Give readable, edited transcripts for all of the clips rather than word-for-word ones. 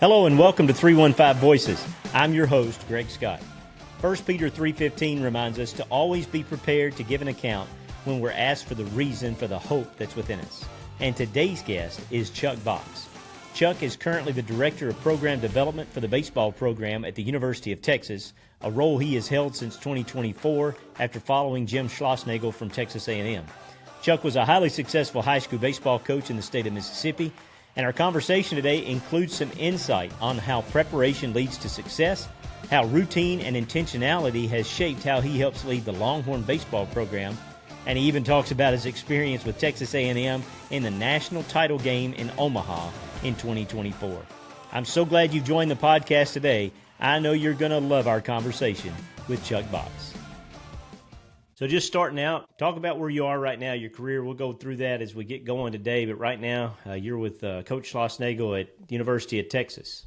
Hello and welcome to 315 Voices. I'm your host, Greg Scott. 1 Peter 3:15 reminds us to always be prepared to give an account when we're asked for the reason for the hope that's within us. And today's guest is Chuck Box. Chuck is currently the Director of Program Development for the baseball program at the University of Texas, a role he has held since 2024 after following Jim Schlossnagle from Texas A&M. Chuck was a highly successful high school baseball coach in the state of Mississippi, and our conversation today includes some insight on how preparation leads to success, how routine and intentionality has shaped how he helps lead the Longhorn Baseball Program, and he even talks about his experience with Texas A&M in the national title game in Omaha in 2024. I'm so glad you've joined the podcast today. I know you're going to love our conversation with Chuck Box. So just starting out, talk about where you are right now, your career. We'll go through that as we get going today. But right now, you're with Coach Schlossnagle at the University of Texas.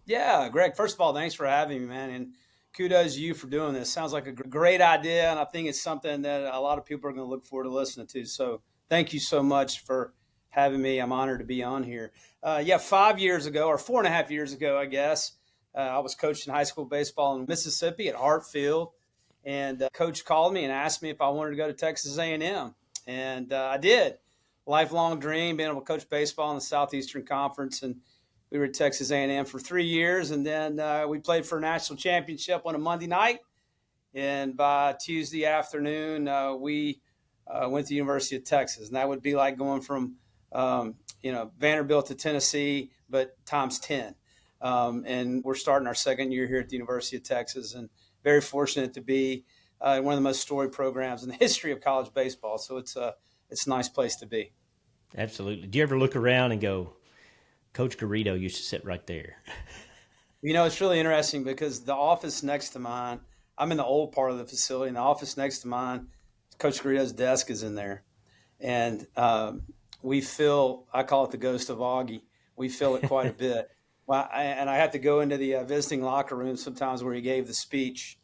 Yeah, Greg, first of all, thanks for having me, man. And kudos to you for doing this. Sounds like a great idea, and I think it's something that a lot of people are going to look forward to listening to. So thank you so much for having me. I'm honored to be on here. 5 years ago, or 4.5 years ago, I guess, I was coaching high school baseball in Mississippi at Hartfield. And coach called me and asked me if I wanted to go to Texas A&M. And I did. Lifelong dream, being able to coach baseball in the Southeastern Conference. And we were at Texas A&M for 3 years. And then we played for a national championship on a Monday night. And by Tuesday afternoon, we went to the University of Texas. And that would be like going from, Vanderbilt to Tennessee, but times 10. And we're starting our second year here at the University of Texas. And very fortunate to be one of the most storied programs in the history of college baseball. So it's a nice place to be. Absolutely. Do you ever look around and go, Coach Garrido used to sit right there? It's really interesting because the office next to mine, I'm in the old part of the facility, and the office next to mine, Coach Garrido's desk is in there. And we feel, I call it the ghost of Augie. We feel it quite a bit. Well, I had to go into the visiting locker room sometimes where he gave the speech.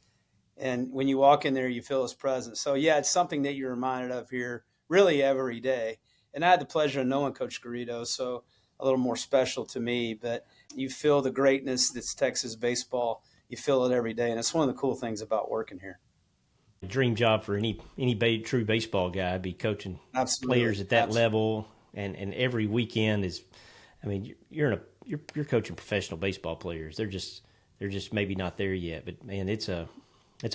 And when you walk in there, you feel his presence. So, yeah, it's something that you're reminded of here really every day. And I had the pleasure of knowing Coach Garrido, so a little more special to me. But you feel the greatness that's Texas baseball. You feel it every day. And it's one of the cool things about working here. Dream job for any true baseball guy would be coaching players at that level. And every weekend is, you're coaching professional baseball players. They're just maybe not there yet, but man, it's a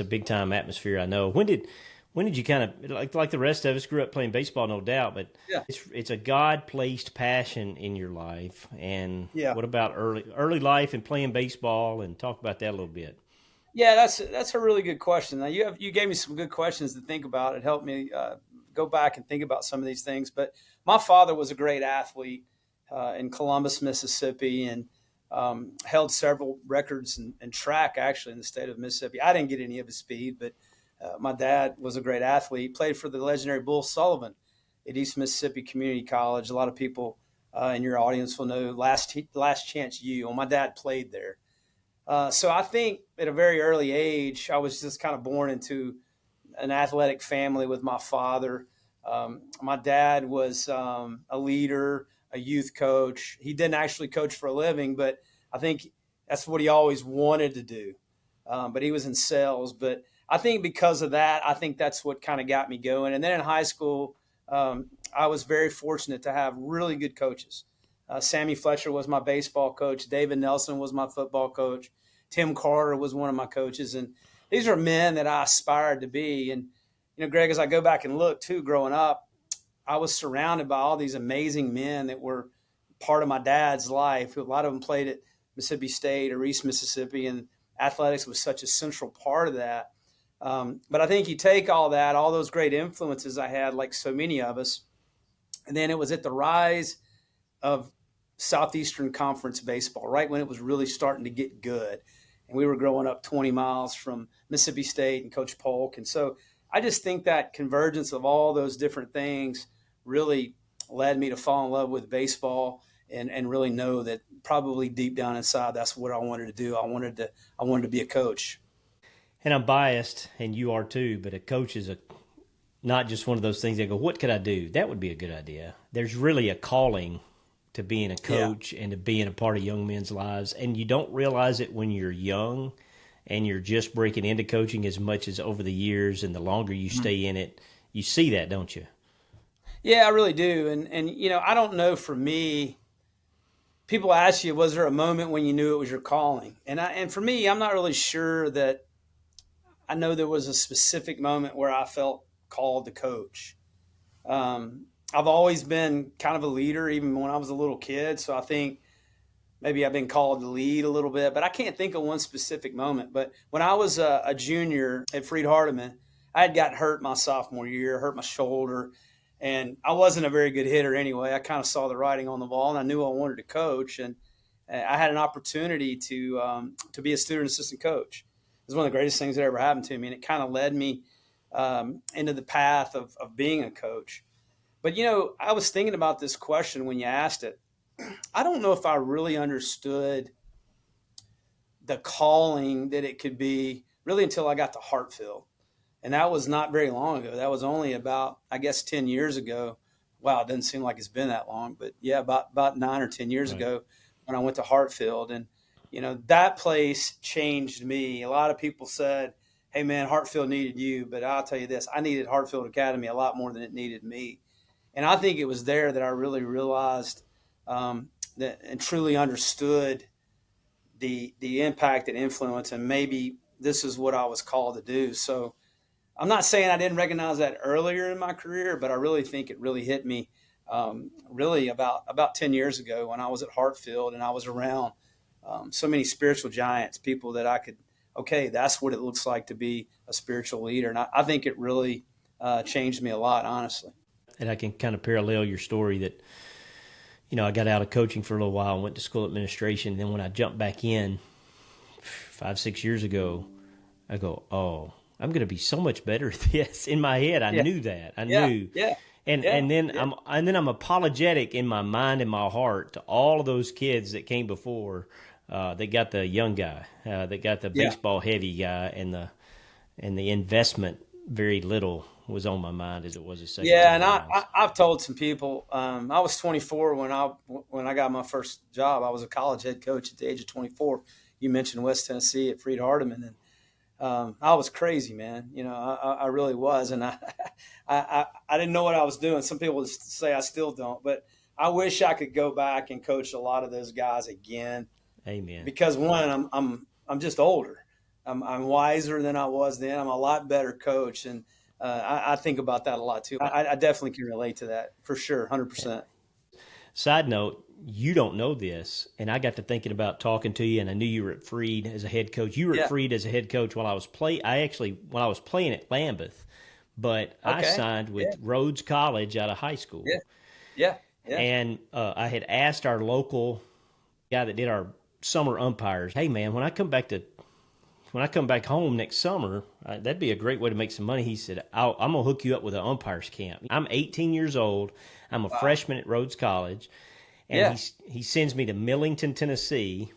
big time atmosphere. I know. When did you kind of like the rest of us grew up playing baseball, no doubt, but yeah. It's a God placed passion in your life. And What about early life and playing baseball? And talk about that a little bit. Yeah, that's a really good question. Now you gave me some good questions to think about. It helped me go back and think about some of these things. But my father was a great athlete. In Columbus, Mississippi, and held several records in track, actually, in the state of Mississippi. I didn't get any of his speed, but my dad was a great athlete. Played for the legendary Bull Sullivan at East Mississippi Community College. A lot of people in your audience will know Last Chance U. My dad played there. So I think at a very early age, I was just kind of born into an athletic family with my father. My dad was a leader, a youth coach. He didn't actually coach for a living, but I think that's what he always wanted to do. But he was in sales. But I think because of that, I think that's what kind of got me going. And then in high school, I was very fortunate to have really good coaches. Sammy Fletcher was my baseball coach. David Nelson was my football coach. Tim Carter was one of my coaches. And these are men that I aspired to be. And, Greg, as I go back and look, too, growing up, I was surrounded by all these amazing men that were part of my dad's life. A lot of them played at Mississippi State or East Mississippi, and athletics was such a central part of that. But I think you take all that, all those great influences I had, like so many of us, and then it was at the rise of Southeastern Conference baseball, right when it was really starting to get good. And we were growing up 20 miles from Mississippi State and Coach Polk. And so I just think that convergence of all those different things really led me to fall in love with baseball and really know that probably deep down inside, that's what I wanted to do. I wanted to be a coach. And I'm biased, and you are too, but a coach is not just one of those things that go, what could I do? That would be a good idea. There's really a calling to being a coach and to being a part of young men's lives. And you don't realize it when you're young and you're just breaking into coaching as much as over the years, and the longer you stay in it, you see that, don't you? Yeah, I really do. And I don't know, for me, people ask you, was there a moment when you knew it was your calling? And for me, I'm not really sure that I know there was a specific moment where I felt called to coach. I've always been kind of a leader, even when I was a little kid. So I think maybe I've been called to lead a little bit, but I can't think of one specific moment. But when I was a junior at Freed-Hardeman, I had gotten hurt my sophomore year, hurt my shoulder, and I wasn't a very good hitter anyway. I kind of saw the writing on the wall, and I knew I wanted to coach. And I had an opportunity to be a student assistant coach. It was one of the greatest things that ever happened to me, and it kind of led me into the path of being a coach. But, I was thinking about this question when you asked it. I don't know if I really understood the calling that it could be really until I got to Hartfield. And that was not very long ago. That was only about, I guess, 10 years ago. Wow, it doesn't seem like it's been that long. But, yeah, about 9 or 10 years ago when I went to Hartfield. And, that place changed me. A lot of people said, hey, man, Hartfield needed you. But I'll tell you this, I needed Hartfield Academy a lot more than it needed me. And I think it was there that I really realized that and truly understood the impact and influence, and maybe this is what I was called to do. So I'm not saying I didn't recognize that earlier in my career, but I really think it really hit me really about 10 years ago when I was at Hartfield and I was around so many spiritual giants, people that I could, okay, that's what it looks like to be a spiritual leader. And I think it really changed me a lot, honestly. And I can kind of parallel your story that, I got out of coaching for a little while and went to school administration. And then when I jumped back in 5-6 years ago, I go, oh, I'm going to be so much better at this. In my head, I knew that. I knew. Yeah. And then I'm apologetic in my mind and my heart to all of those kids that came before. They got the young guy, they got the baseball heavy guy, and the investment very little was on my mind as it was a second. Yeah, and I've told some people. I was 24 when I got my first job. I was a college head coach at the age of 24. You mentioned West Tennessee at Freed-Hardeman, and I was crazy, man. I really was, and I didn't know what I was doing. Some people say I still don't, but I wish I could go back and coach a lot of those guys again. Amen. Because one, I'm just older. I'm wiser than I was then. I'm a lot better coach, and I think about that a lot too. I definitely can relate to that for sure, 100%. Side note, you don't know this, and I got to thinking about talking to you, and I knew you were at Freed as a head coach. You were at Freed as a head coach while I was playing at Lambeth, but I signed with Rhodes College out of high school. Yeah. And I had asked our local guy that did our summer umpires, hey man, when I come back home next summer, that'd be a great way to make some money. He said, I'm going to hook you up with an umpires camp. I'm 18 years old. I'm a freshman at Rhodes College. And he sends me to Millington, Tennessee.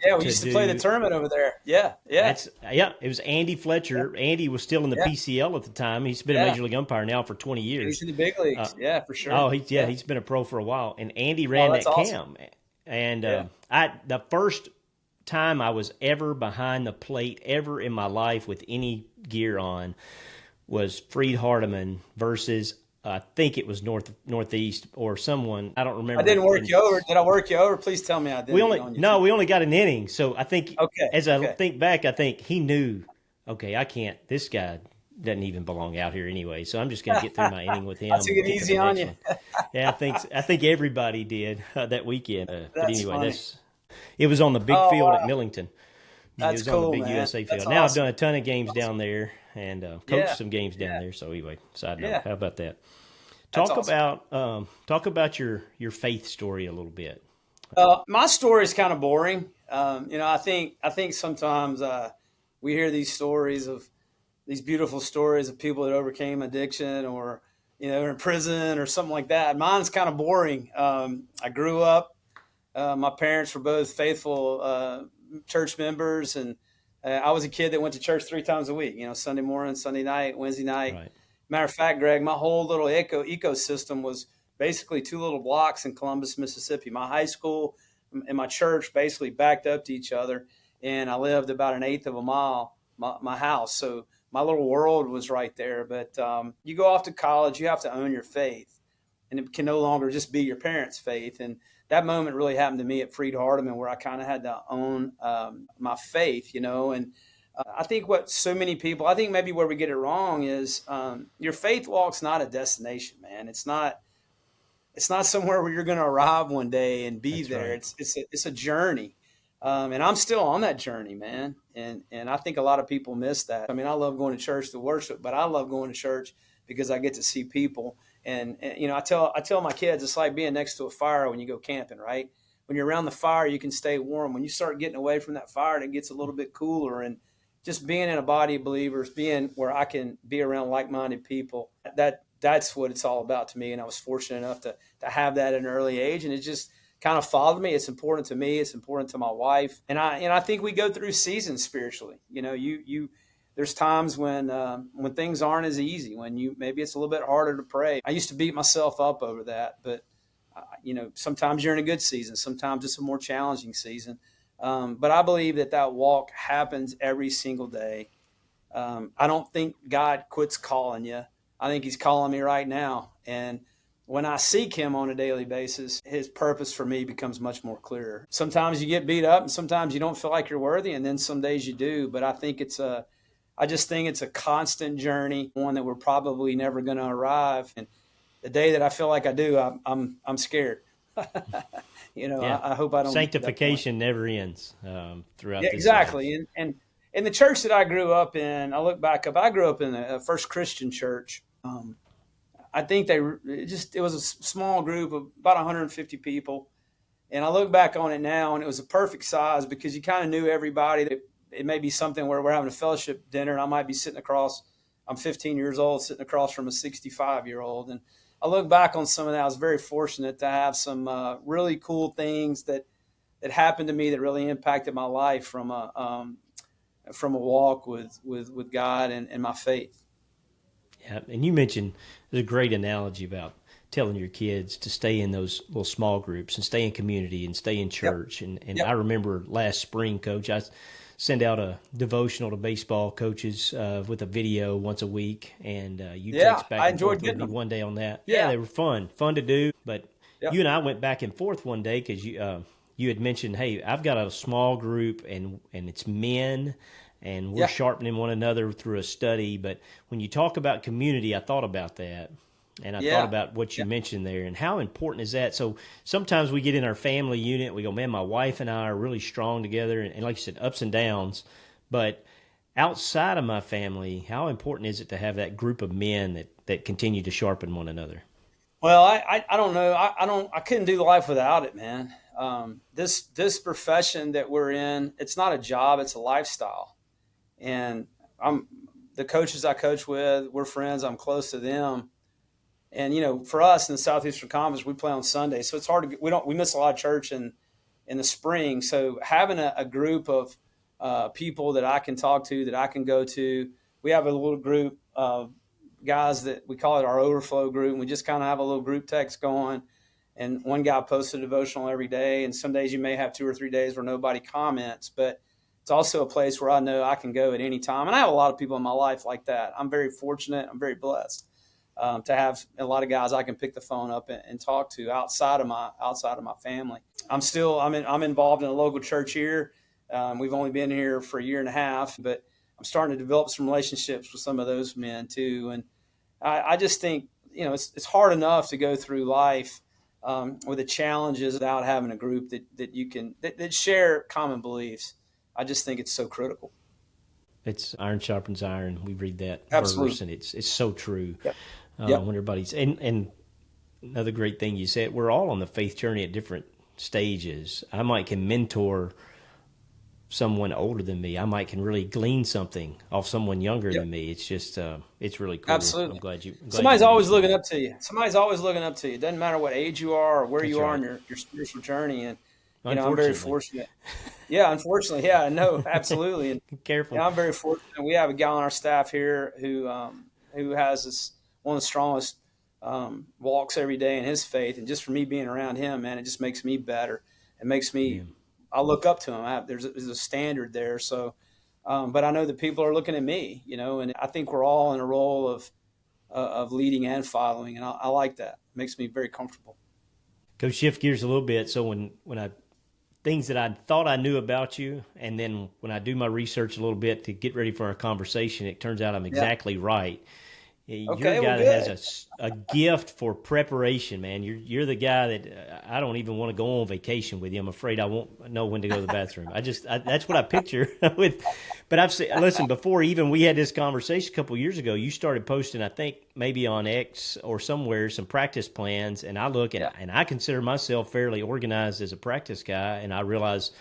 Yeah, we used to play the tournament over there. Yeah. It was Andy Fletcher. Yeah. Andy was still in the PCL at the time. He's been a Major League umpire now for 20 years. He's in the big leagues. For sure. Oh, he's been a pro for a while. And Andy ran that camp. And the first time I was ever behind the plate ever in my life with any gear on was Freed-Hardeman versus I think it was Northeast or someone. I don't remember. I didn't work you over. Did I work you over? Please tell me I didn't. We only got an inning. So I think I think back, I think he knew, okay, I can't, this guy doesn't even belong out here anyway. So I'm just going to get through my inning with him. I'll take it easy on you. Yeah, I think everybody did that weekend. But anyway, it was on the big field at Millington. That's it was on the big USA field. That's now awesome. I've done a ton of games down there and coached some games down there. So anyway, side note, how about that? Talk about your faith story a little bit. My story is kind of boring. I think sometimes we hear these stories of these beautiful stories of people that overcame addiction or they're in prison or something like that. Mine's kind of boring. I grew up. My parents were both faithful church members, and I was a kid that went to church 3 times a week. Sunday morning, Sunday night, Wednesday night. Right. Matter of fact, Greg, my whole little ecosystem was basically 2 little blocks in Columbus, Mississippi. My high school and my church basically backed up to each other, and I lived about an eighth of a mile, my house. So my little world was right there. But you go off to college, you have to own your faith, and it can no longer just be your parents' faith. And that moment really happened to me at Freed Hardeman, where I kind of had to own my faith, and I think what so many people, I think maybe where we get it wrong is your faith walk's not a destination, man. It's not somewhere where you're going to arrive one day and be That's there. right. It's a journey. And I'm still on that journey, man. And I think a lot of people miss that. I mean, I love going to church to worship, but I love going to church because I get to see people. And I tell my kids, it's like being next to a fire when you go camping, right? When you're around the fire, you can stay warm. When you start getting away from that fire, it gets a little bit cooler. And just being in a body of believers, being where I can be around like-minded people, that's what it's all about to me. And I was fortunate enough to have that at an early age, and it just kind of followed me. It's important to me. It's important to my wife, and I think we go through seasons spiritually. There's times when things aren't as easy, when maybe it's a little bit harder to pray. I used to beat myself up over that, but sometimes you're in a good season, sometimes it's a more challenging season. But I believe that walk happens every single day. I don't think God quits calling you. I think he's calling me right now. And when I seek him on a daily basis, his purpose for me becomes much more clear. Sometimes you get beat up and sometimes you don't feel like you're worthy. And then some days you do. But I just think it's a constant journey, one that we're probably never going to arrive. And the day that I feel like I do, I'm scared. Yeah. I hope I don't. Sanctification never ends throughout Yeah, this exactly. life. And in the church that I grew up in, I look back up, I grew up in a First Christian church. I think it was a small group of about 150 people. And I look back on it now, and it was a perfect size because you kind of knew everybody. That it may be something where we're having a fellowship dinner, and I might be sitting across, I'm 15 years old, sitting across from a 65-year-old. And I look back on some of that. I was very fortunate to have some really cool things that happened to me that really impacted my life from a walk with God and my faith. Yeah, and you mentioned there's a great analogy about telling your kids to stay in those little small groups and stay in community and stay in church. Yep. And Yep. I remember last spring, Coach, I send out a devotional to baseball coaches with a video once a week, and you text back I and forth enjoyed with getting me them. one day on that. Yeah. They were fun to do. But Yep. you and I went back and forth one day because you had mentioned, hey, I've got a small group and it's men, and we're sharpening one another through a study. But when you talk about community, I thought about that. And I thought about what you mentioned there and how important is that. So sometimes we get in our family unit, we go, man, my wife and I are really strong together. And like you said, ups and downs. But outside of my family, how important is it to have that group of men that continue to sharpen one another? Well, I don't know. I couldn't do life without it, man. This profession that we're in, it's not a job, it's a lifestyle. And the coaches I coach with, we're friends. I'm close to them. And for us in the Southeastern Conference, we play on Sunday, so it's hard to we miss a lot of church in the spring. So having a group of people that I can talk to, that I can go to, we have a little group of guys that we call it our overflow group. And we just kind of have a little group text going, and one guy posts a devotional every day. And some days you may have 2 or 3 days where nobody comments, but it's also a place where I know I can go at any time. And I have a lot of people in my life like that. I'm very fortunate. I'm very blessed to have a lot of guys I can pick the phone up and talk to outside of my family. I'm involved in a local church here. We've only been here for a year and a half, but I'm starting to develop some relationships with some of those men too. And I just think, it's hard enough to go through life with the challenges without having a group that you can that share common beliefs. I just think it's so critical. It's iron sharpens iron. We read that Absolutely. verse, and it's so true. Yep. When everybody's and another great thing you said, we're all on the faith journey at different stages. I might can mentor someone older than me. I might can really glean something off someone younger than me. It's just it's really cool. Absolutely. I'm glad you. Somebody's always looking up to you. Somebody's always looking up to you. It doesn't matter what age you are or where That's you are right. in your spiritual journey. And I'm Unfortunately. very fortunate. Yeah, unfortunately, yeah, no, absolutely. And Careful. I'm very fortunate. We have a guy on our staff here who has one of the strongest walks every day in his faith, and just for me being around him, man, it just makes me better. It makes Yeah. me. I look up to him. There's a standard there. So, but I know that people are looking at me, and I think we're all in a role of leading and following, and I like that. It makes me very comfortable. Go shift gears a little bit. So when I things that I thought I knew about you, and then when I do my research a little bit to get ready for our conversation, it turns out I'm Yeah. exactly right. You're a Okay. Well, guy that good. has a gift for preparation, man. You're the guy that I don't even want to go on vacation with you. I'm afraid I won't know when to go to the bathroom. That's what I picture with. But I've seen, listen, before even we had this conversation a couple of years ago, you started posting, I think maybe on X or somewhere, some practice plans, and I look Yeah. and I consider myself fairly organized as a practice guy, and I realize,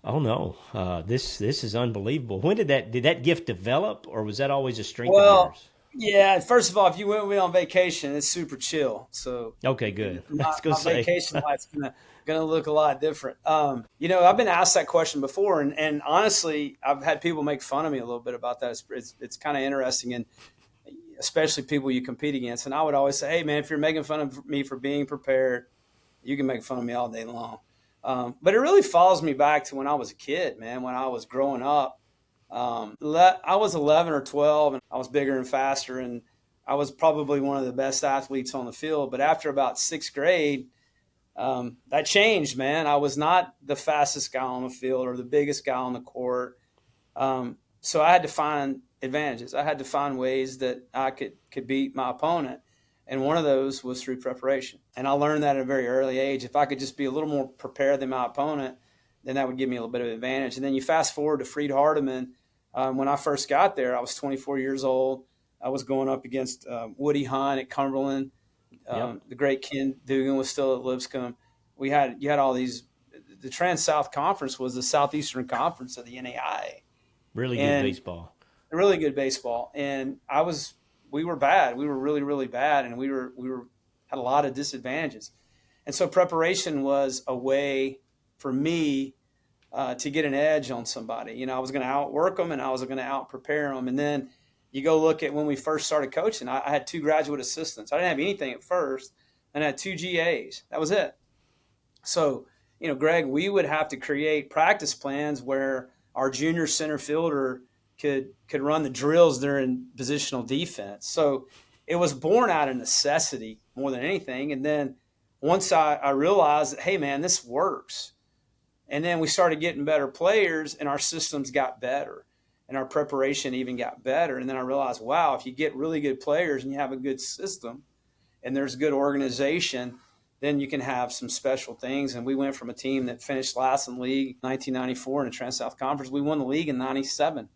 oh no, this is unbelievable. When did that gift develop, or was that always a strength of Well, yours? yeah. First of all, if you went with me on vacation, it's super chill. So Okay, good. I my, was gonna my say, vacation life's gonna look a lot different. I've been asked that question before, and honestly, I've had people make fun of me a little bit about that. It's kind of interesting, and especially people you compete against. And I would always say, hey man, if you're making fun of me for being prepared, you can make fun of me all day long. But it really follows me back to when I was a kid, man. When I was growing up, I was 11 or 12, and I was bigger and faster, and I was probably one of the best athletes on the field. But after about sixth grade, that changed, man. I was not the fastest guy on the field or the biggest guy on the court. So I had to find advantages. I had to find ways that I could beat my opponent, and one of those was through preparation. And I learned that at a very early age. If I could just be a little more prepared than my opponent, then that would give me a little bit of advantage. And then you fast forward to Freed Hardeman. When I first got there, I was 24 years old. I was going up against Woody Hunt at Cumberland. yep, The great Ken Dugan was still at Lipscomb. You had all these. The Trans South Conference was the Southeastern Conference of the NAIA, really good and baseball. really good baseball. And we were bad. We were really, really bad, and we were had a lot of disadvantages. And so preparation was a way for me to get an edge on somebody. I was going to outwork them, and I was going to out prepare them. And then you go look at when we first started coaching. I had two graduate assistants. I didn't have anything at first, and I had two GAs. That was it. So, Greg, we would have to create practice plans where our junior center fielder could run the drills during positional defense. So it was born out of necessity more than anything. And then once I realized that, hey man, this works. And then we started getting better players, and our systems got better, and our preparation even got better. And then I realized, wow, if you get really good players and you have a good system, and there's good organization, then you can have some special things. And we went from a team that finished last in the league in 1994 in the Trans South Conference. We won the league in 97.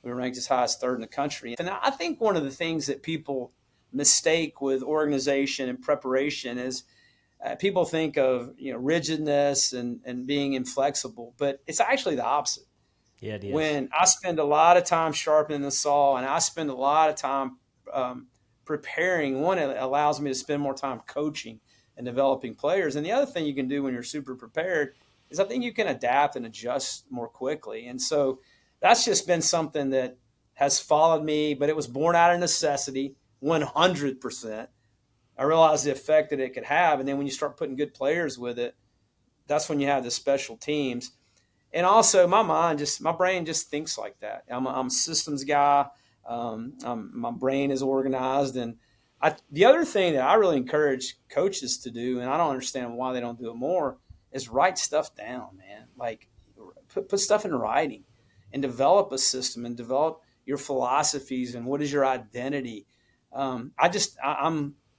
We were ranked as high as third in the country. And I think one of the things that people mistake with organization and preparation is people think of rigidness and being inflexible, but it's actually the opposite. Yeah, it is. When I spend a lot of time sharpening the saw, and I spend a lot of time preparing, one, it allows me to spend more time coaching and developing players. And the other thing you can do when you're super prepared is I think you can adapt and adjust more quickly. And so that's just been something that has followed me, but it was born out of necessity, 100%. I realized the effect that it could have. And then when you start putting good players with it, that's when you have the special teams. And also, my brain just thinks like that. I'm a systems guy. My brain is organized, and the other thing that I really encourage coaches to do, and I don't understand why they don't do it more, is write stuff down, man. Like put stuff in writing, and develop a system, and develop your philosophies, and what is your identity.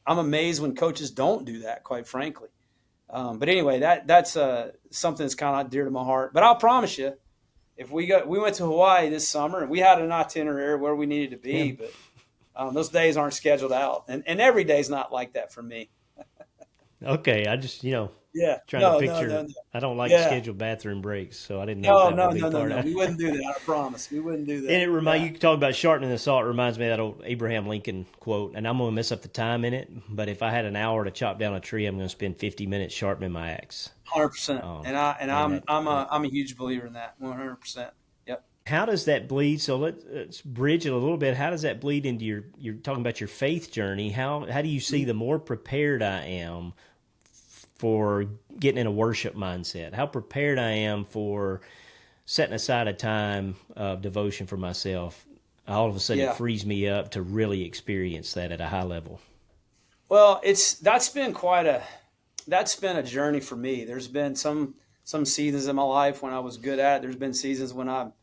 I'm amazed when coaches don't do that, quite frankly. But anyway, that's something that's kind of dear to my heart. But I'll promise you, if we went to Hawaii this summer, and we had an itinerary where we needed to Yeah. be, but those days aren't scheduled out, and every day's not like that for me. Okay, I just Yeah, trying to no, no, picture. no, no. I don't like Yeah, scheduled bathroom breaks, so I didn't know if no, that no, would be no, no, part no. of We it. wouldn't do that. I promise, we wouldn't do And that. it remind Yeah. you talk about sharpening the saw. It reminds me of that old Abraham Lincoln quote. And I'm going to mess up the time in it, but if I had an hour to chop down a tree, I'm going to spend 50 minutes sharpening my axe. 100%. Um, And and that I'm a huge believer in that. 100%. Yep. How does that bleed? So let's bridge it a little bit. How does that bleed into you're talking about your faith journey? How do you see the more prepared I am for getting in a worship mindset? How prepared I am for setting aside a time of devotion for myself? All of a sudden, it Yeah. frees me up to really experience that at a high level. Well, that's been a journey for me. There's been some seasons in my life when I was good at it. There's been seasons when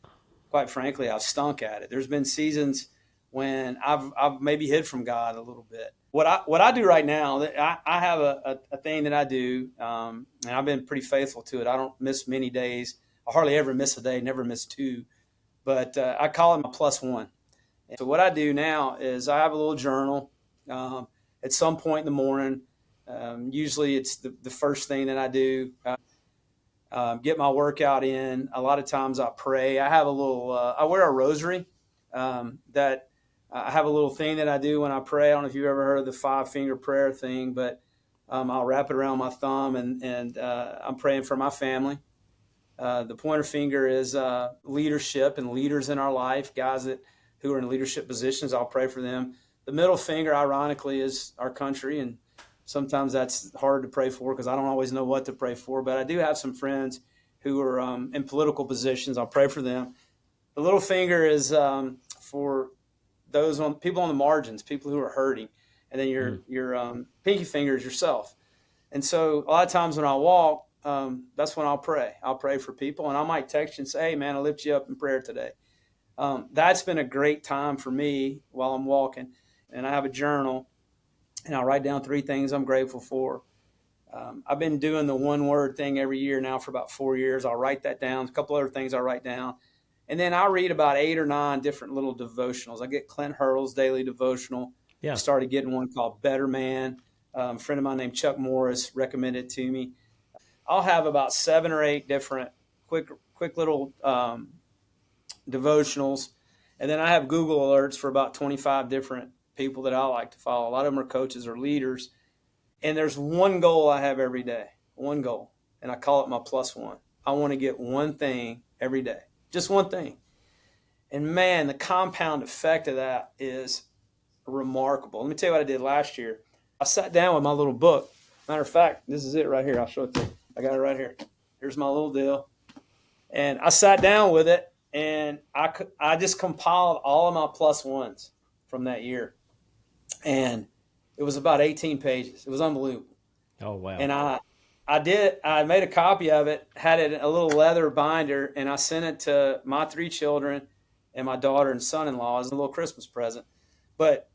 quite frankly, I've stunk at it. There's been seasons when I've maybe hid from God a little bit. What I do right now, I have a thing that I do, and I've been pretty faithful to it. I don't miss many days. I hardly ever miss a day, never miss two. But I call it my plus one. So what I do now is I have a little journal. At some point in the morning, usually it's the first thing that I do. Get my workout in. A lot of times I pray. I have a little. I wear a rosary. That I have a little thing that I do when I pray. I don't know if you've ever heard of the 5-finger prayer thing, but I'll wrap it around my thumb, and I'm praying for my family. The pointer finger is leadership and leaders in our life, guys who are in leadership positions. I'll pray for them. The middle finger, ironically, is our country, and sometimes that's hard to pray for because I don't always know what to pray for. But I do have some friends who are in political positions. I'll pray for them. The little finger is for people on the margins, people who are hurting, and then your pinky finger is yourself. And so a lot of times when I walk, that's when I'll pray. I'll pray for people, and I might text you and say, "Hey, man, I lift you up in prayer today." That's been a great time for me while I'm walking, and I have a journal, and I'll write down 3 things I'm grateful for. I've been doing the one word thing every year now for about 4 years. I'll write that down. A couple other things I'll write down. And then I'll read about 8 or 9 different little devotionals. I get Clint Hurl's daily devotional. Yeah. I started getting one called Better Man. A friend of mine named Chuck Morris recommended it to me. I'll have about 7 or 8 different quick little devotionals. And then I have Google alerts for about 25 different people that I like to follow. A lot of them are coaches or leaders. And there's one goal I have every day, one goal, and I call it my plus one. I want to get one thing every day, just one thing. And man, the compound effect of that is remarkable. Let me tell you what I did last year. I sat down with my little book. Matter of fact, this is it right here. I'll show it to you. I got it right here. Here's my little deal. And I sat down with it, and I just compiled all of my plus ones from that year. And it was about 18 pages. It was unbelievable. Oh, wow. And I made a copy of it, had it in a little leather binder, and I sent it to my 3 children and my daughter and son-in-law as a little Christmas present. But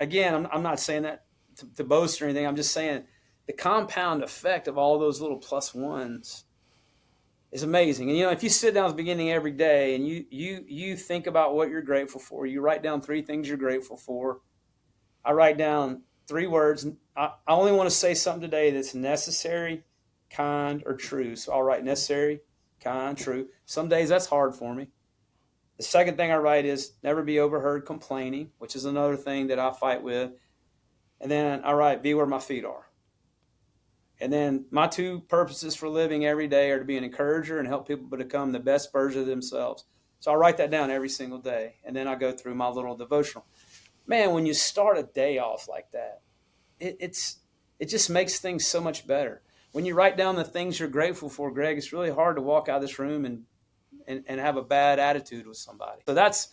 again, I'm not saying that to boast or anything. I'm just saying the compound effect of all those little plus ones is amazing. And, if you sit down at the beginning every day and you think about what you're grateful for, you write down 3 things you're grateful for. I write down 3 words. I only want to say something today that's necessary, kind, or true. So I'll write necessary, kind, true. Some days that's hard for me. The second thing I write is never be overheard complaining, which is another thing that I fight with. And then I write be where my feet are. And then my 2 purposes for living every day are to be an encourager and help people become the best version of themselves. So I write that down every single day. And then I go through my little devotional. Man, when you start a day off like that, it just makes things so much better. When you write down the things you're grateful for, Greg, it's really hard to walk out of this room and have a bad attitude with somebody. So that's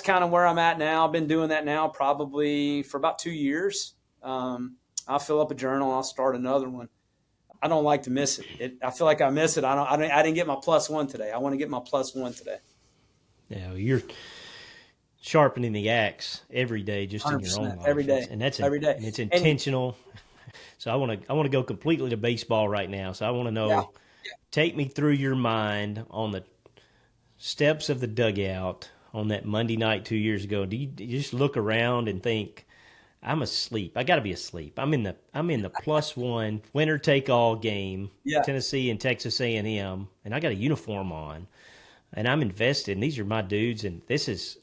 kind of where I'm at now. I've been doing that now probably for about 2 years. I'll fill up a journal and I'll start another one. I don't like to miss it. I feel like I miss it. I didn't get my plus one today. I want to get my plus one today. Yeah, you're sharpening the axe every day, just in your own life. Every day, and that's every day, and it's intentional. So I want to go completely to baseball right now. So I want to know, take me through your mind on the steps of the dugout on that Monday night 2 years ago. Do you just look around and think, I'm asleep? I got to be asleep. I'm in the plus one winner take all game, Tennessee and Texas A&M, and I got a uniform on, and I'm invested. And these are my dudes, and this is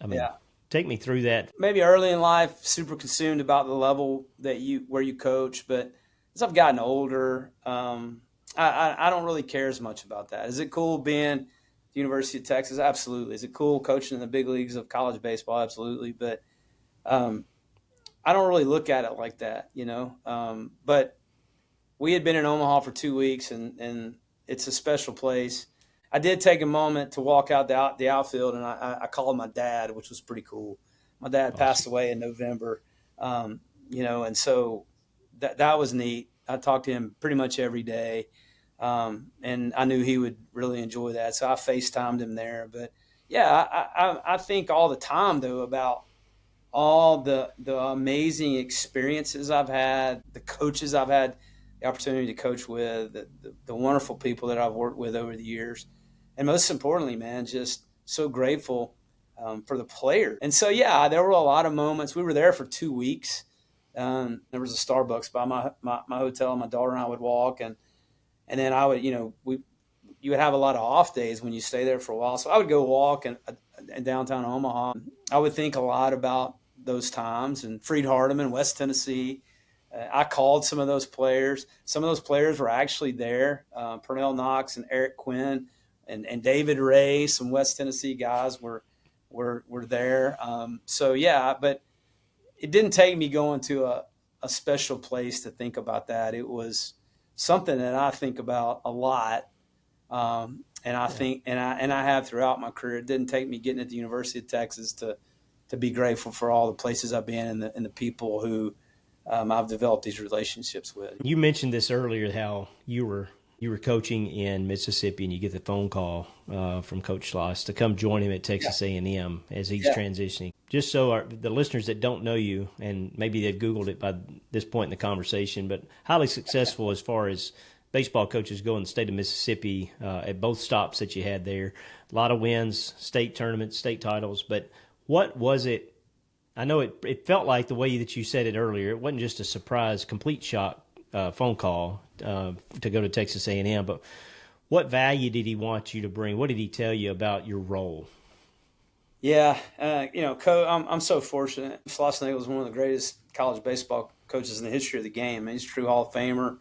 Take me through that. Maybe early in life, super consumed about the level where you coach, but as I've gotten older, I don't really care as much about that. Is it cool being the University of Texas? Absolutely. Is it cool coaching in the big leagues of college baseball? Absolutely. But I don't really look at it like that, But we had been in Omaha for 2 weeks, and it's a special place. I did take a moment to walk out the outfield, and I called my dad, which was pretty cool. My dad passed away in November, and so that was neat. I talked to him pretty much every day, and I knew he would really enjoy that. So I FaceTimed him there. But, yeah, I think all the time, though, about all the amazing experiences I've had, the coaches I've had the opportunity to coach with, the wonderful people that I've worked with over the years. And most importantly, man, just so grateful for the player. And so, yeah, there were a lot of moments. We were there for 2 weeks. There was a Starbucks by my hotel. My daughter and I would walk, and then I would, you would have a lot of off days when you stay there for a while. So I would go walk in downtown Omaha. I would think a lot about those times, and Freed Hardeman, West Tennessee. I called some of those players. Some of those players were actually there. Pernell Knox and Eric Quinn and David Ray, some West Tennessee guys were there. So, yeah, but it didn't take me going to a special place to think about that. It was something that I think about a lot. And I think, and I have throughout my career. It didn't take me getting at the University of Texas to be grateful for all the places I've been and the people who I've developed these relationships with. You mentioned this earlier, how you were coaching in Mississippi, and you get the phone call from Coach Schloss to come join him at Texas A&M as he's transitioning. Just so the listeners that don't know you, and maybe they've Googled it by this point in the conversation, but highly successful as far as baseball coaches go in the state of Mississippi at both stops that you had there. A lot of wins, state tournaments, state titles. But what was it? I know it felt like the way that you said it earlier. It wasn't just a surprise, complete shock phone call to go to Texas A&M. But what value did he want you to bring? What did he tell you about your role? Yeah, I'm so fortunate. Schlossnagle was one of the greatest college baseball coaches in the history of the game. He's a true Hall of Famer.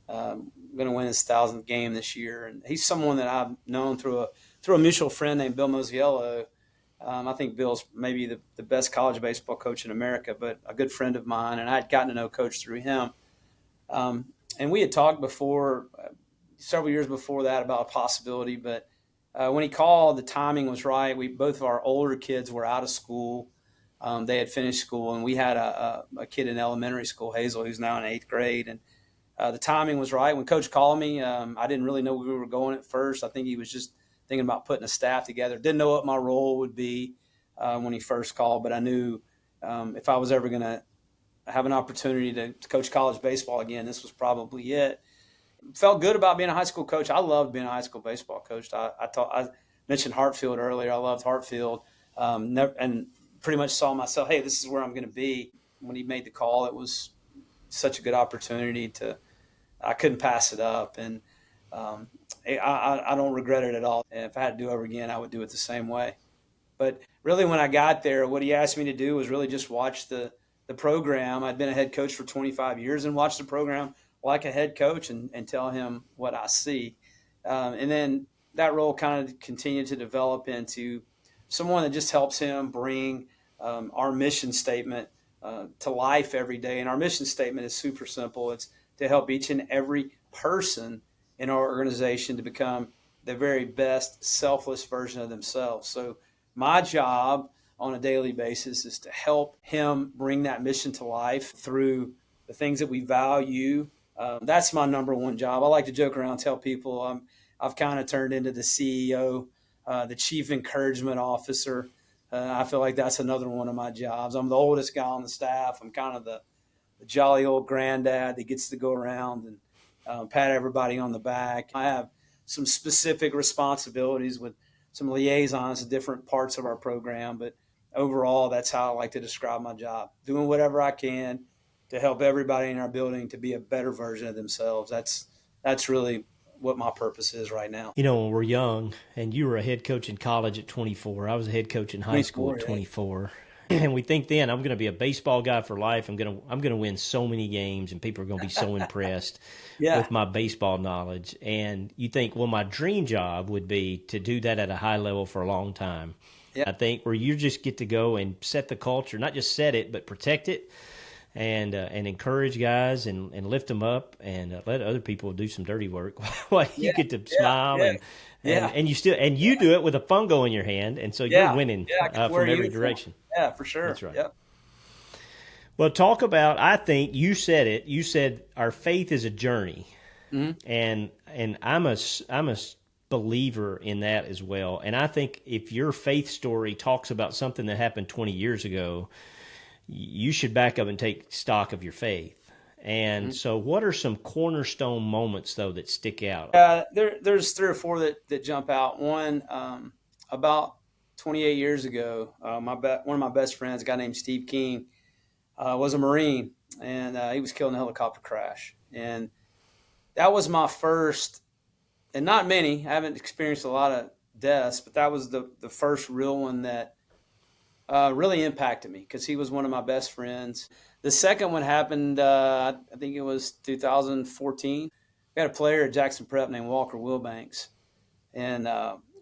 Going to win his 1,000th game this year, and he's someone that I've known through a mutual friend named Bill Mosiello. I think Bill's maybe the best college baseball coach in America, but a good friend of mine, and I'd gotten to know Coach through him. And we had talked before, several years before that, about a possibility, but when he called, the timing was right. Both of our older kids were out of school. They had finished school, and we had a kid in elementary school, Hazel, who's now in 8th grade, and the timing was right. When Coach called me, I didn't really know where we were going at first. I think he was just thinking about putting a staff together. Didn't know what my role would be when he first called, but I knew if I was ever going to have an opportunity to coach college baseball again, this was probably it. Felt good about being a high school coach. I loved being a high school baseball coach. I mentioned Hartfield earlier. I loved Hartfield, and pretty much saw myself, hey, this is where I'm going to be. When he made the call, it was such a good opportunity I couldn't pass it up, and I don't regret it at all. And if I had to do it over again, I would do it the same way. But really, when I got there, what he asked me to do was really just watch the program. I'd been a head coach for 25 years and watch the program like a head coach and tell him what I see. And then that role kind of continued to develop into someone that just helps him bring our mission statement to life every day. And our mission statement is super simple. It's to help each and every person in our organization to become the very best selfless version of themselves. So my job on a daily basis is to help him bring that mission to life through the things that we value. That's my number one job. I like to joke around and tell people I've kind of turned into the CEO, the chief encouragement officer. I feel like that's another one of my jobs. I'm the oldest guy on the staff. I'm kind of the jolly old granddad that gets to go around and pat everybody on the back. I have some specific responsibilities with some liaisons to different parts of our program, but overall, that's how I like to describe my job. Doing whatever I can to help everybody in our building to be a better version of themselves. That's really what my purpose is right now. You know, when we're young, and you were a head coach in college at 24, I was a head coach in high school at 24. And we think then I'm going to be a baseball guy for life. I'm going to win so many games, and people are going to be so impressed Yeah. with my baseball knowledge. And you think, well, my dream job would be to do that at a high level for a long time. Yeah. I think where you just get to go and set the culture, not just set it, but protect it, and encourage guys and lift them up, and let other people do some dirty work while you Yeah. get to Yeah. smile, Yeah. Yeah. and you do it with a fungo in your hand, and so you're Yeah. winning Yeah. I get to wear from a every uniform. direction. Yeah, for sure. That's right. Yep. Well, talk about. I think you said it. You said our faith is a journey, Mm-hmm. and I'm a believer in that as well. And I think if your faith story talks about something that happened 20 years ago, you should back up and take stock of your faith. And so, what are some cornerstone moments though that stick out? There's three or four that jump out. One, about 28 years ago, one of my best friends, a guy named Steve King, was a Marine, and he was killed in a helicopter crash. And that was my first, and not many. I haven't experienced a lot of deaths, but that was the first real one that really impacted me because he was one of my best friends. The second one happened, I think it was 2014. We had a player at Jackson Prep named Walker Wilbanks, and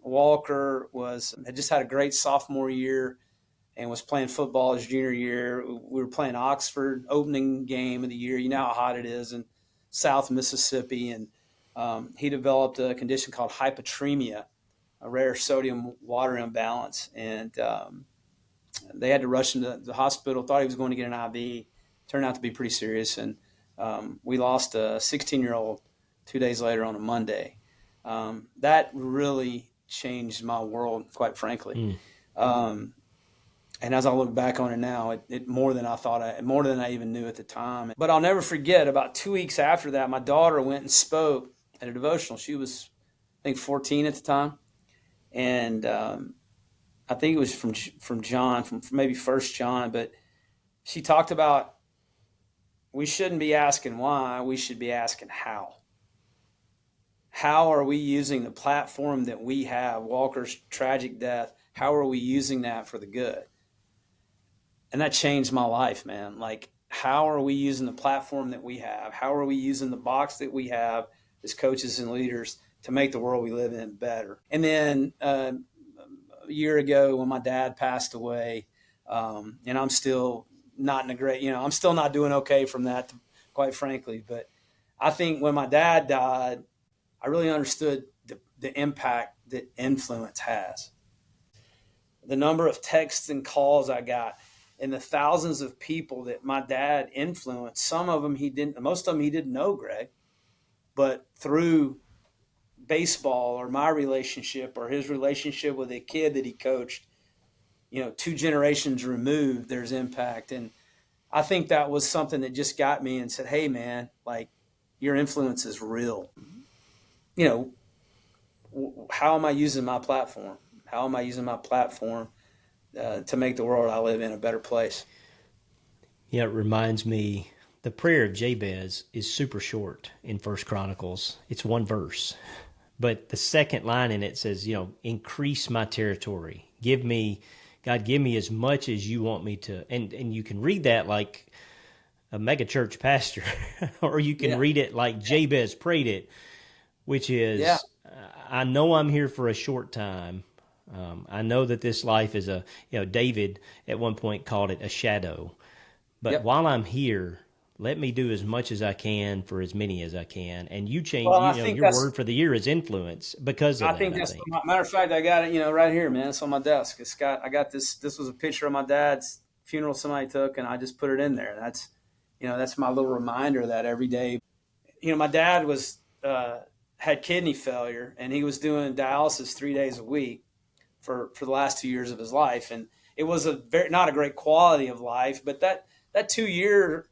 Walker had just had a great sophomore year and was playing football his junior year. We were playing Oxford, opening game of the year. You know how hot it is in South Mississippi, and he developed a condition called hypotremia, a rare sodium water imbalance, and they had to rush him to the hospital. Thought he was going to get an IV. Turned out to be pretty serious, and we lost a 16-year-old 2 days later on a Monday. That really changed my world, quite frankly. And as I look back on it now, it more than more than I even knew at the time. But I'll never forget. About 2 weeks after that, my daughter went and spoke at a devotional. She was, I think, 14 at the time, and I think it was from John, from maybe First John. But she talked about we shouldn't be asking why, we should be asking how. How are we using the platform that we have, Walker's tragic death? How are we using that for the good? And that changed my life, man. Like, how are we using the platform that we have? How are we using the box that we have as coaches and leaders to make the world we live in better? And then a year ago when my dad passed away, and I'm still not in a great, I'm still not doing okay from that, quite frankly. But I think when my dad died, I really understood the impact that influence has. The number of texts and calls I got, and the thousands of people that my dad influenced. Some of them most of them he didn't know, Greg, but through baseball or my relationship or his relationship with a kid that he coached, 2 generations removed, there's impact. And I think that was something that just got me and said, hey man, like, your influence is real. How am I using my platform? How am I using my platform to make the world I live in a better place? Yeah, it reminds me, the prayer of Jabez is super short in First Chronicles. It's one verse. But the second line in it says, increase my territory. God, give me as much as you want me to. And you can read that like a mega church pastor, or you can read it like Jabez prayed it, which is, I know I'm here for a short time. I know that this life is David at one point called it a shadow. But while I'm here, let me do as much as I can for as many as I can. And you change, your word for the year is influence because of that. I think. Matter of fact, I got it, right here, man. It's on my desk. I got this. This was a picture of my dad's funeral somebody took, and I just put it in there. That's, that's my little reminder that every day. My dad had kidney failure, and he was doing dialysis 3 days a week for the last 2 years of his life. And it was not a great quality of life, but that 2 years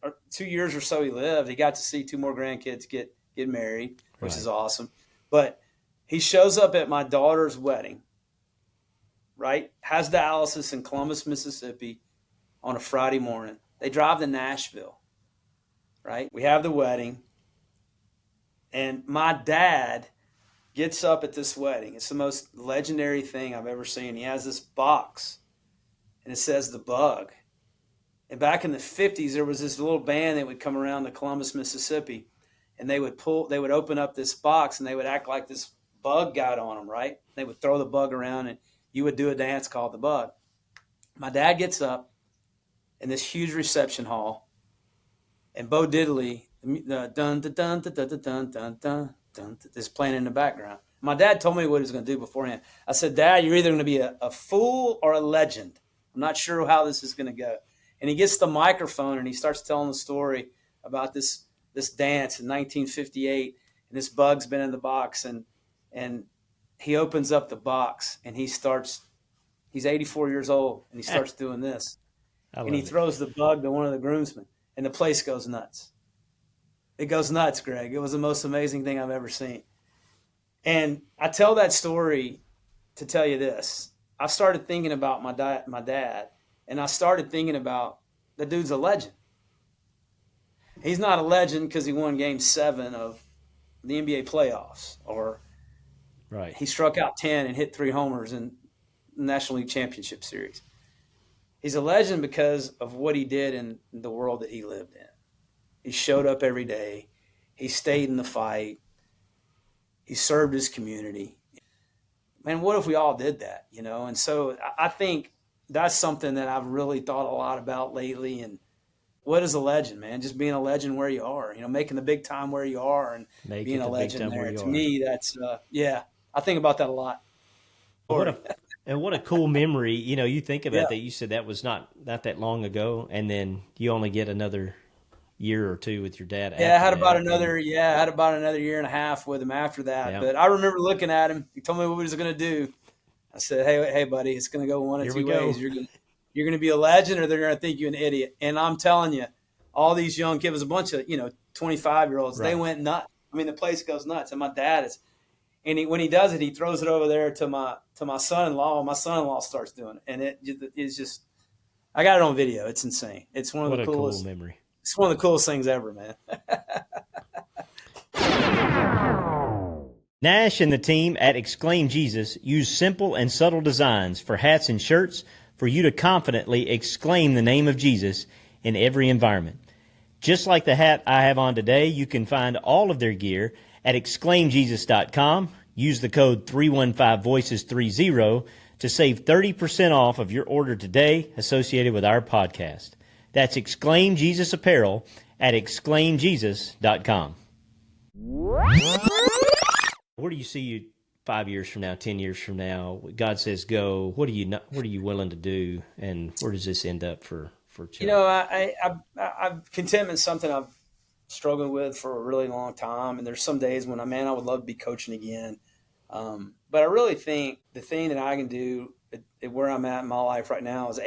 or so he lived, he got to see 2 more grandkids get married, which is awesome. But he shows up at my daughter's wedding, right? Has dialysis in Columbus, Mississippi on a Friday morning. They drive to Nashville, right? We have the wedding. And my dad gets up at this wedding. It's the most legendary thing I've ever seen. He has this box and it says The Bug. And back in the 50s, there was this little band that would come around to Columbus, Mississippi, and they would open up this box, and they would act like this bug got on them, right? They would throw the bug around, and you would do a dance called The Bug. My dad gets up in this huge reception hall, and Bo Diddley, dun dun dun dun dun dun dun dun dun dun, is playing in the background. My dad told me what he was going to do beforehand. I said, Dad, you're either going to be a fool or a legend. I'm not sure how this is going to go. And he gets the microphone and he starts telling the story about this dance in 1958, and this bug's been in the box, and he opens up the box and he's 84 years old, and he starts doing this. And he throws the bug to one of the groomsmen, and the place goes nuts. It goes nuts, Greg. It was the most amazing thing I've ever seen. And I tell that story to tell you this. I started thinking about my dad, and I started thinking about the dude's a legend. He's not a legend because he won Game 7 of the NBA playoffs, or Right. he struck out 10 and hit 3 homers in the National League Championship Series. He's a legend because of what he did in the world that he lived in. He showed up every day. He stayed in the fight. He served his community. Man, what if we all did that, you know? And so I think that's something that I've really thought a lot about lately. And what is a legend, man? Just being a legend where you are, you know, making the big time where you are, and being a legend there. To me, that's, I think about that a lot. What a cool memory. You know, you think about that. You said that was not that long ago, and then you only get another year or two with your dad. I had about another year and a half with him after that. Yeah. But I remember looking at him. He told me what he was going to do. I said, hey, buddy, it's going to go one of two ways. You're going to be a legend, or they're going to think you're an idiot. And I'm telling you, all these young kids, was a bunch of 25-year-olds. Right. They went nuts. I mean, the place goes nuts. And my dad is, and when he does it, he throws it over there to my son-in-law. My son-in-law starts doing it, and it's just, I got it on video. It's insane. It's one of the coolest. Cool memory. It's one of the coolest things ever, man. Nash and the team at Exclaim Jesus use simple and subtle designs for hats and shirts for you to confidently exclaim the name of Jesus in every environment. Just like the hat I have on today, you can find all of their gear at exclaimjesus.com. Use the code 315VOICES30 to save 30% off of your order today associated with our podcast. That's Exclaim Jesus Apparel at exclaimjesus.com. Where do you see you 5 years from now, 10 years from now? God says go. What are you willing to do, and where does this end up for Chuck? You know, I've contentment's something I've struggled with for a really long time, and there's some days when I would love to be coaching again. But I really think the thing that I can do at where I'm at in my life right now is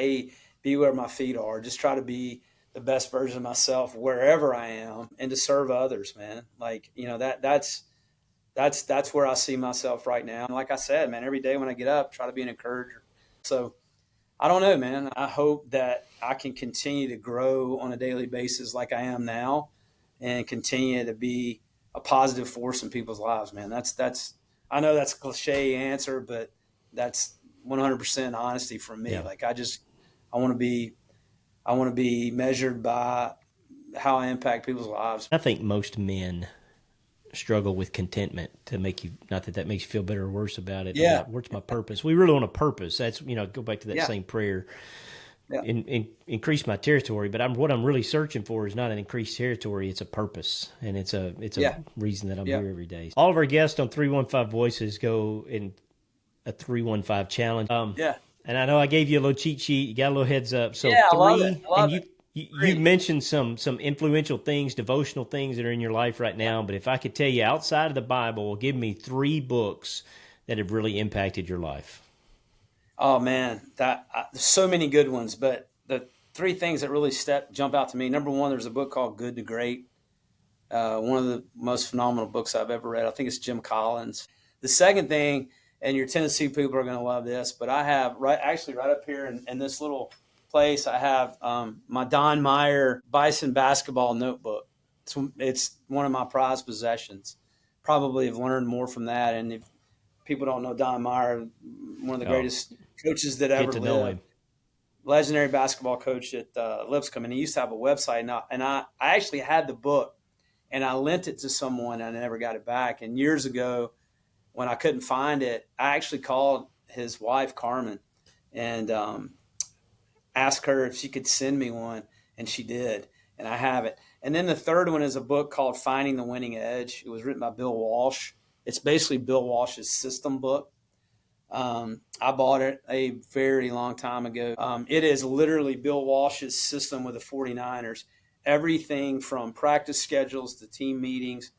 be where my feet are. Just try to be the best version of myself wherever I am, and to serve others, man. Like, you know, that's where I see myself right now. And like I said, man, every day when I get up, try to be an encourager. So I don't know, man. I hope that I can continue to grow on a daily basis like I am now, and continue to be a positive force in people's lives, man. That's I know that's a cliche answer, but that's 100% honesty from me. Yeah. Like, I want to be measured by how I impact people's lives. I think most men struggle with contentment to make you, not that makes you feel better or worse about it. Yeah. What's my purpose? We really want a purpose. That's, go back to that same prayer. Yeah. Increase my territory, but what I'm really searching for is not an increased territory. It's a purpose, and it's a reason that I'm here every day. All of our guests on 315 Voices go in a 315 challenge. And I know I gave you a little cheat sheet. You got a little heads up. So I love it. You mentioned some influential things, devotional things that are in your life right now. But if I could tell you outside of the Bible, give me 3 books that have really impacted your life. Oh man, there's so many good ones. But the 3 things that really jump out to me. Number 1, there's a book called Good to Great. One of the most phenomenal books I've ever read. I think it's Jim Collins. The second thing, and your Tennessee people are going to love this, but I have right up here in this little place, I have my Don Meyer Bison basketball notebook. It's one of my prized possessions. Probably have learned more from that. And if people don't know Don Meyer, one of the greatest coaches that ever lived. legendary basketball coach at Lipscomb, and he used to have a website. And I actually had the book, and I lent it to someone, and I never got it back. And years ago, when I couldn't find it, I actually called his wife, Carmen, and asked her if she could send me one, and she did, and I have it. And then the third one is a book called Finding the Winning Edge. It was written by Bill Walsh. It's basically Bill Walsh's system book. I bought it a very long time ago. It is literally Bill Walsh's system with the 49ers. Everything from practice schedules to team meetings.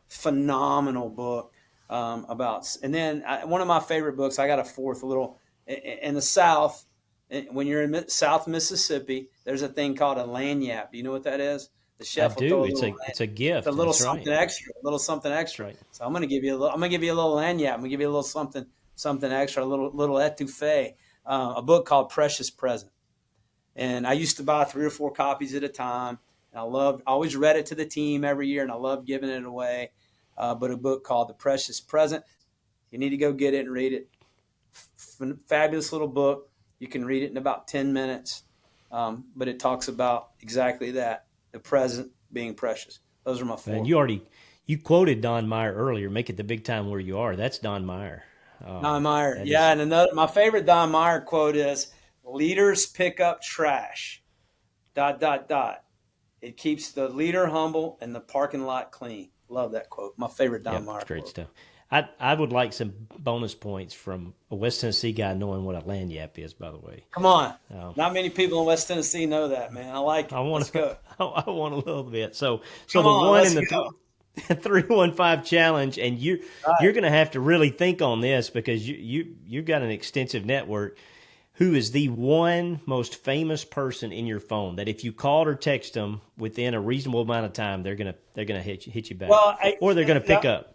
Phenomenal book about. And then one of my favorite books, I got a fourth, a little in the South. When you're in South Mississippi, there's a thing called a lanyap. Do you know what that is? The I chef will do. throw It's a gift. a little That's something right. extra, a little something extra. That's right. So I'm gonna give you a little. I'm gonna give you a little lanyap. I'm gonna give you a little something extra, a little etouffee. A book called Precious Present, and I used to buy 3 or 4 copies at a time. And I always read it to the team every year, and I loved giving it away. But a book called The Precious Present. You need to go get it and read it. Fabulous little book. You can read it in about 10 minutes. But it talks about exactly that, the present being precious. Those are my 4. Man, you quoted Don Meyer earlier. Make it the big time where you are. That's Don Meyer. Don Meyer. That Yeah, is and my favorite Don Meyer quote is, leaders pick up trash, ... It keeps the leader humble and the parking lot clean. Love that quote. My favorite Don Meyer it's great quote. stuff. I would like some bonus points from a West Tennessee guy knowing what a lanyap is. By the way, Come on. um, Not many people in West Tennessee know that, man. I like it. I want Let's go. I want a little bit. So Come the on, one let's in the go. 315 challenge, and All you're right. going to have to really think on this because you've got an extensive network. Who is the one most famous person in your phone that if you called or text them within a reasonable amount of time, they're gonna hit you back, Well, or they're gonna pick up?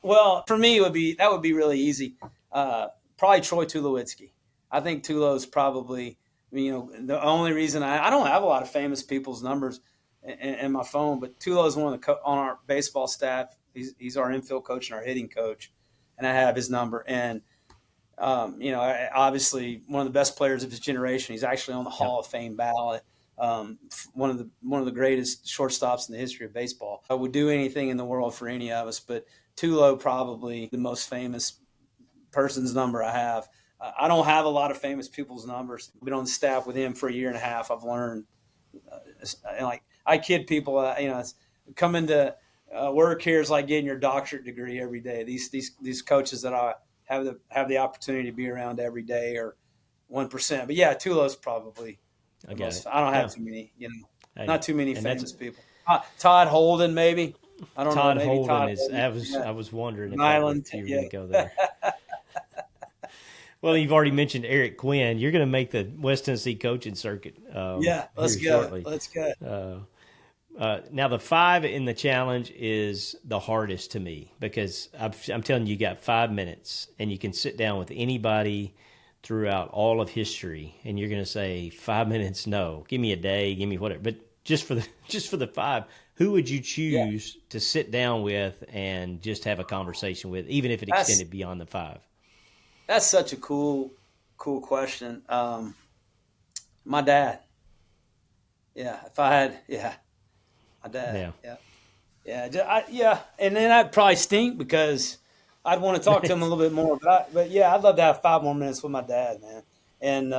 well, for me, that would be really easy. Probably Troy Tulowitzki. I think Tulo's probably, the only reason I don't have a lot of famous people's numbers in my phone, but Tulo's one of on our baseball staff. He's our infield coach and our hitting coach, and I have his number. And obviously one of the best players of his generation. He's actually on the Hall of Fame ballot. One of the greatest shortstops in the history of baseball. I would do anything in the world for any of us, but Tulo probably the most famous person's number I have. I don't have a lot of famous people's numbers. I've been on the staff with him for a year and a half. I've learned, like I kid people, coming to work here is like getting your doctorate degree every day. These coaches that I have the opportunity to be around every day are 1%. But yeah, Tulo's probably the most. I don't have too many, Hey, not too many and famous people. Todd Holden, maybe. I don't know. Todd Maybe Holden Todd is. Holden. I was wondering if Nyland, you were yeah. going to go there. Well, you've already mentioned Eric Quinn. You're going to make the West Tennessee coaching circuit. Yeah, let's here go. shortly. Let's go. Now, the 5 in the challenge is the hardest to me because I'm telling you, you got 5 minutes and you can sit down with anybody throughout all of history, and you're going to say 5 minutes. No, give me a day, give me whatever. But just for the 5, who would you choose to sit down with and just have a conversation with, even if it extended beyond the 5? That's such a cool question. My dad. Yeah, if I had, my dad. Yeah. And then I'd probably stink because I'd want to talk to him a little bit more. But yeah, I'd love to have 5 more minutes with my dad, man. And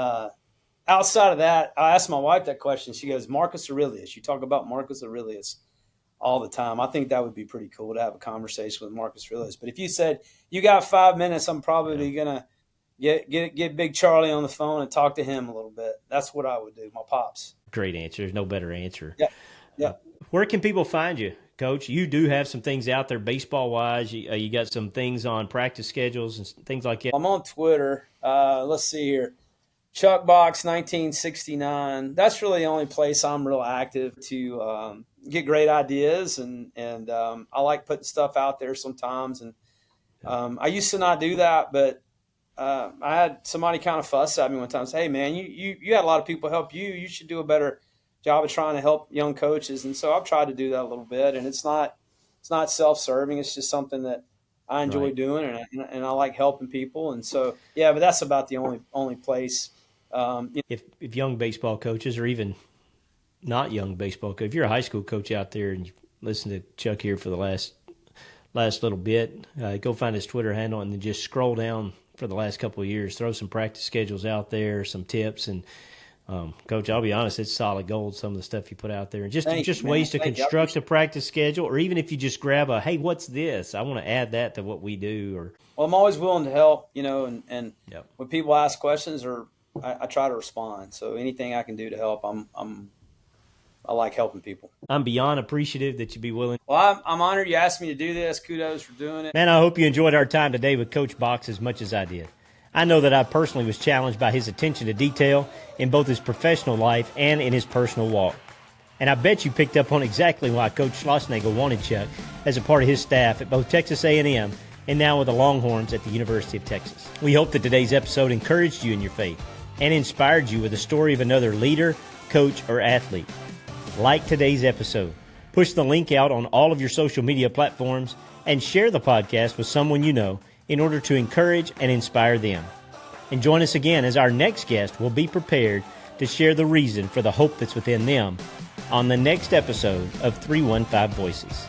outside of that, I asked my wife that question. She goes, Marcus Aurelius. You talk about Marcus Aurelius all the time. I think that would be pretty cool to have a conversation with Marcus Aurelius. But if you said you got 5 minutes, I'm probably gonna get Big Charlie on the phone and talk to him a little bit. That's what I would do. My pops. Great answer. There's no better answer. Yeah. Where can people find you, Coach? You do have some things out there baseball wise. You got some things on practice schedules and things like that. I'm on Twitter. Let's see here. Chuckbox 1969. That's really the only place I'm real active to get great ideas, and I like putting stuff out there sometimes. And I used to not do that, but I had somebody kind of fuss at me one time and say, hey, man, you had a lot of people help you. You should do a better job of trying to help young coaches. And so I've tried to do that a little bit, and it's not self-serving. It's just something that I enjoy doing, and I like helping people. And so, yeah, but that's about the only place If young baseball coaches, or even not young baseball coach, if you're a high school coach out there and you listen to Chuck here for the last little bit, go find his Twitter handle and then just scroll down for the last couple of years. Throw some practice schedules out there, some tips, and Coach, I'll be honest, it's solid gold, some of the stuff you put out there. And just ways to construct a practice schedule, or even if you just grab hey, what's this? I want to add that to what we do. Well, I'm always willing to help, and Yep. when people ask questions, I try to respond. So anything I can do to help, I like helping people. I'm beyond appreciative that you'd be willing. Well, I'm honored you asked me to do this. Kudos for doing it. Man, I hope you enjoyed our time today with Coach Box as much as I did. I know that I personally was challenged by his attention to detail in both his professional life and in his personal walk. And I bet you picked up on exactly why Coach Schlossnagle wanted Chuck as a part of his staff at both Texas A&M and now with the Longhorns at the University of Texas. We hope that today's episode encouraged you in your faith and inspired you with the story of another leader, coach, or athlete. Like today's episode, push the link out on all of your social media platforms and share the podcast with someone you know in order to encourage and inspire them. And join us again as our next guest will be prepared to share the reason for the hope that's within them on the next episode of 315 Voices.